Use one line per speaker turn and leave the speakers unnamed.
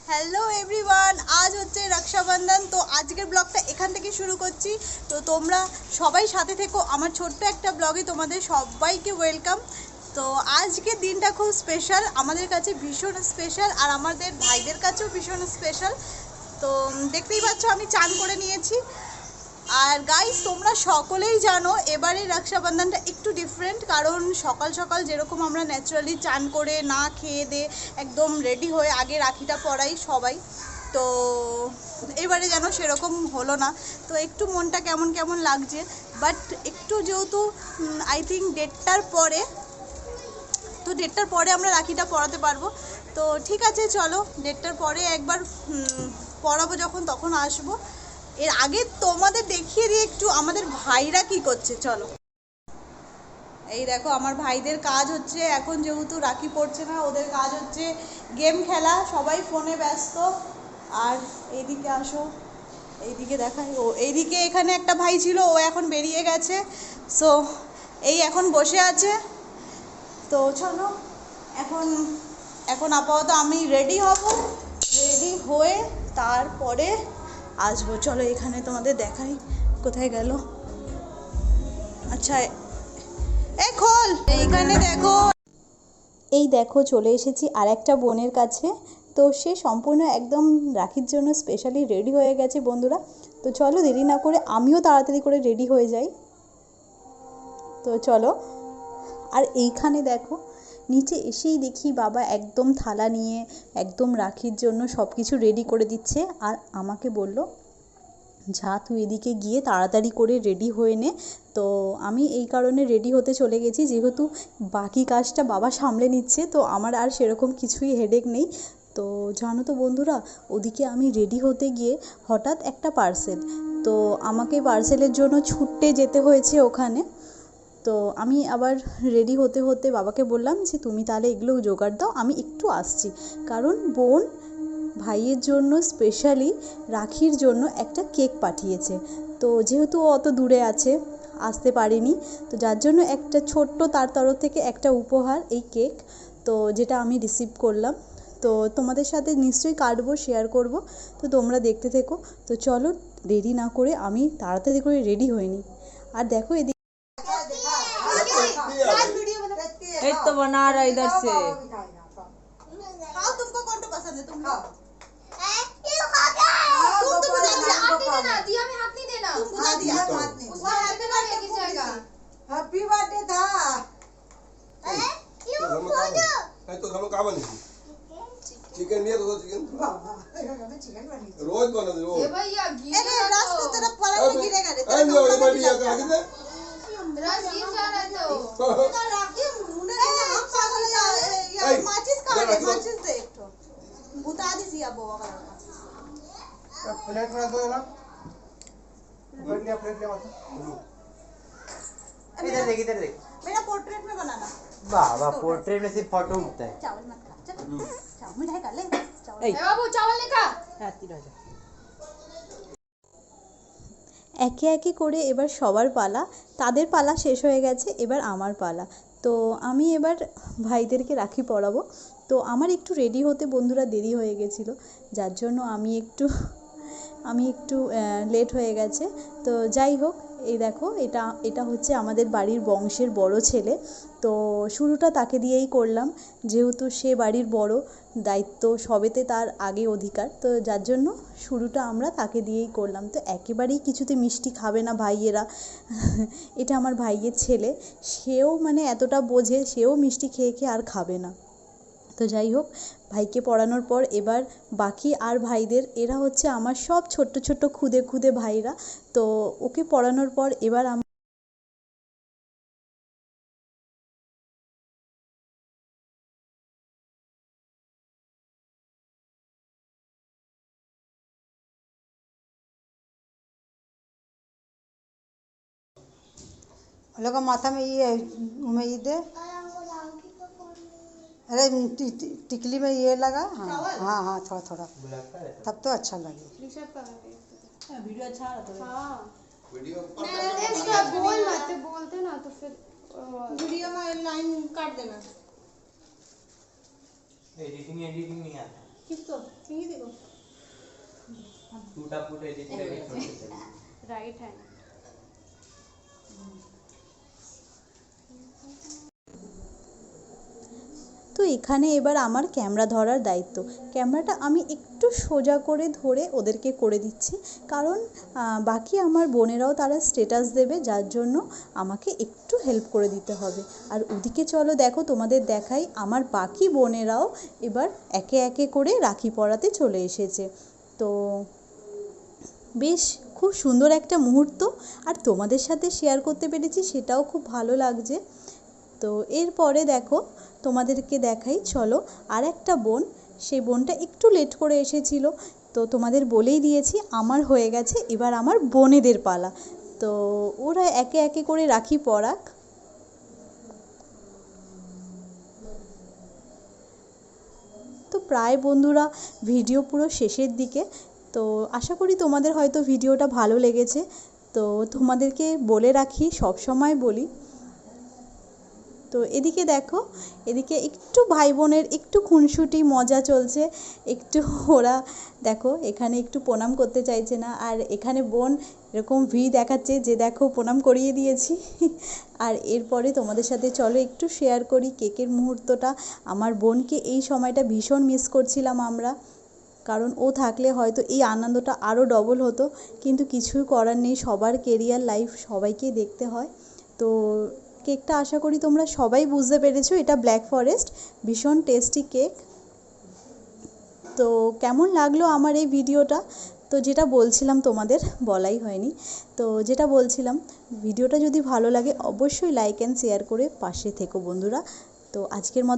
Hello everyone, আজ হচ্ছে রক্ষাবন্ধন। তো আজকের ব্লগটা এখান থেকে শুরু করছি। তো তোমরা সবাই সাথে থেকো আমার ছোট্ট একটা ব্লগে, তোমাদের সবাইকে ওয়েলকাম। তো আজকের দিনটা খুব স্পেশাল, আমাদের কাছে ভীষণ স্পেশাল, আর আমাদের ভাইদের কাছেও ভীষণ স্পেশাল। তো দেখতেই পাচ্ছ আমি চান করে নিয়েছি। আর গাইস, তোমরা সকলেই জানো এবারে রক্ষাবন্ধনটা একটু ডিফারেন্ট, কারণ সকাল সকাল যেরকম আমরা ন্যাচারালি চান করে না খেয়ে দিয়ে একদম রেডি হয়ে আগে রাখিটা পরাই সবাই, তো এবারে যেন সেরকম হলো না। তো একটু মনটা কেমন কেমন লাগছে, বাট একটু যেহেতু আই থিঙ্ক দেড়টার পরে আমরা রাখিটা পরাতে পারবো। তো ঠিক আছে, চলো দেড়টার পরে একবার পরাবো, যখন তখন আসবো। এর আগে তোমাদের দেখিয়ে দিই একটু আমাদের ভাইরা কি করছে, চলো। এই দেখো আমার ভাইদের কাজ হচ্ছে, এখন যেহেতু রাখি পড়ছে না, ওদের কাজ হচ্ছে গেম খেলা, সবাই ফোনে ব্যস্ত। আর এইদিকে আসো, এইদিকে দেখাই, ও এইদিকে এখানে একটা ভাই ছিল, ও এখন বেরিয়ে গেছে। সো এই এখন বসে আছে। তো চলো এখন এখন আপাতত আমি রেডি হব, রেডি হয়ে তারপরে আসবো। চলো এখানে তোমাদের দেখাই, কোথায় গেল, আচ্ছা এই খোল, এইখানে দেখো। এই দেখো চলে এসেছি আর একটা বোনের কাছে। তো সে সম্পূর্ণ একদম রাখির জন্য স্পেশালি রেডি হয়ে গেছে বন্ধুরা। তো চলো দেরি না করে আমিও তাড়াতাড়ি করে রেডি হয়ে যাই। তো চলো। আর এইখানে দেখো, নিচে এসেই দেখি বাবা একদম থালা নিয়ে একদম রাখির জন্য সব কিছু রেডি করে দিচ্ছে। আর আমাকে বলল, যা তুই এদিকে গিয়ে তাড়াতাড়ি করে রেডি হয়ে নে। তো আমি এই কারণে রেডি হতে চলে গেছি, যেহেতু বাকি কাজটা বাবা সামলে নিচ্ছে, তো আমার আর সেরকম কিছুই হেডেক নেই। তো জানো তো বন্ধুরা, ওদিকে আমি রেডি হতে গিয়ে হঠাৎ একটা পার্সেল, তো আমাকে পার্সেলের জন্য ছুটতে যেতে হয়েছে ওখানে। তো আমি আবার রেডি হতে হতে বাবাকে বললাম যে তুমি তাহলে এগুলো জোগাড় দাও, আমি একটু আসছি। কারণ বোন ভাইয়ের জন্য স্পেশালি রাখির জন্য একটা কেক পাঠিয়েছে। তো যেহেতু ও অত দূরে আছে, আসতে পারেনি, তো যার জন্য একটা ছোট্ট তার তরফ থেকে একটা উপহার, এই কেক। তো যেটা আমি রিসিভ করলাম, তো তোমাদের সাথে নিশ্চয়ই কাটবো, শেয়ার করব। তো তোমরা দেখতে থেকো। তো চলো দেরি না করে আমি তাড়াতাড়ি করে রেডি হয়ে নিই। আর দেখো এদিকে
तो बना रहा इधर से।
खाओ, तुमको कौन तो पसंद है, तुम खाओ।
दिया में हाथ नहीं देना।
तुम बुला दिया,
उसका हैप्पी बर्थडे की जाएगा।
हैप्पी बर्थडे था।
तो हम लोग कहाँ बने चिकन नहीं है तो चिकन
चिकन बनी
रोज बना दे रोज।
ये भैया गिर
ए रे, रास्ते तरफ पड़ा नहीं गिरेगा रे,
अरे जो ये बड़ी है कहाँ किधर
राज गिर जा रहा है तो।
राखी मुंडे ने हम पागल है यार, माचिस कहाँ है, माचिस दे एक तो बुता दी सी अब वो वाला
प्लेट में दो ना प्लेट ले मत इधर देख
मेरा पोर्ट्रेट में बनाना।
बाबा पोर्ट्रेट में सिर्फ फोटो उठता है।
चावल मत खा, चल चावल मिठाई खा ले, चावल।
ए बाबू चावल नहीं खा।
একে একে করে এবার সবার পালা, তাদের পালা শেষ হয়ে গেছে, এবার আমার পালা। তো আমি এবার ভাইদেরকে রাখি পরাবো। তো আমার একটু রেডি হতে বন্ধুরা দেরি হয়ে গেছিলো, যার জন্য আমি একটু লেট হয়ে গেছে। তো যাই হোক, এই দেখো এটা হচ্ছে আমাদের বাড়ির বংশের বড় ছেলে। তো শুরুটা তাকে দিয়েই করলাম, যেহেতু সে বাড়ির বড়, দায়িত্ব সবেতে তার আগে অধিকার, তো যার জন্য শুরুটা আমরা তাকে দিয়েই করলাম। তো একেবারেই কিছুতে মিষ্টি খাবে না ভাইয়েরা, এটা আমার ভাইয়ের ছেলে, সেও মানে এতটা বোঝে, সেও মিষ্টি খেয়ে খেয়ে আর খাবে না। তো যাই হোক, ভাইকে পড়ানোর পর এবার বাকি আর ভাইদের, এরা হচ্ছে আমার সব ছোট্ট ছোট্ট খুদে খুদে ভাইরা। তো ওকে পড়ানোর পর এবার
लोग माथा में ये दे, अरे टिकली में ये लगा। हाँ हाँ हाँ, थोड़ा थोड़ा, तब तो अच्छा लगे।
वीडियो अच्छा आ रहा था।
हाँ
वीडियो
बोल मत बोलते ना तो फिर
वीडियो में लाइन काट देना।
एडिटिंग नहीं आता। टूटा फूट एडिट करके छोड़ देते हैं।
राइट हैंड
তো এখানে এবার আমার ক্যামেরা ধরার দায়িত্ব। ক্যামেরাটা আমি একটু সোজা করে ধরে ওদেরকে করে দিচ্ছি, কারণ বাকি আমার বোনেরাও তারা স্ট্যাটাস দেবে, যার জন্য আমাকে একটু হেল্প করে দিতে হবে। আর ওদিকে চলো দেখো তোমাদের দেখাই, আমার বাকি বোনেরাও এবার একে একে করে রাখি পরাতে চলে এসেছে। তো বেশ খুব সুন্দর একটা মুহূর্ত, আর তোমাদের সাথে শেয়ার করতে পেরেছি, সেটাও খুব ভালো লাগছে। তো এরপরে দেখো তোমাদেরকে দেখাই, চলো আর একটা বোন, সেই বোনটা একটু লেট করে এসেছিলো, তো তোমাদের বলেই দিয়েছি আমার হয়ে গেছে, এবার আমার বোনেদের পালা। তো ওরা একে একে করে রাখি পরাক। তো প্রায় বন্ধুরা ভিডিও পুরো শেষের দিকে, তো আশা করি তোমাদের হয়তো ভিডিওটা ভালো লেগেছে। তো তোমাদেরকে বলে রাখি, সব সময় বলি, তো এদিকে দেখো, এদিকে একটু ভাই বোনের একটু খুনসুটি মজা চলছে, একটু ওরা দেখো এখানে একটু প্রণাম করতে চাইছে না, আর এখানে বোন এরকম দেখাচ্ছে যে দেখো প্রণাম করিয়ে দিয়েছি। আর এরপরে তোমাদের সাথে চলো একটু শেয়ার করি কেকের মুহূর্তটা। আমার বোনকে এই সময়টা ভীষণ মিস করছিলাম আমরা, কারণ ও থাকলে হয়তো এই আনন্দটা আরও ডবল হতো, কিন্তু কিছুই করার নেই, সবার কেরিয়ার লাইফ সবাইকেই দেখতে হয়। তো কেকটা আশা করি তোমরা সবাই বুঝতে পেরেছো, এটা ব্ল্যাক ফরেস্ট, ভীষণ টেস্টি কেক। তো কেমন লাগলো আমার এই ভিডিওটা? তো যেটা বলছিলাম তোমাদের বলাই হয়নি, তো যেটা বলছিলাম, ভিডিওটা যদি ভালো লাগে অবশ্যই লাইক অ্যান্ড শেয়ার করে পাশে থেকো বন্ধুরা। তো আজকের মতো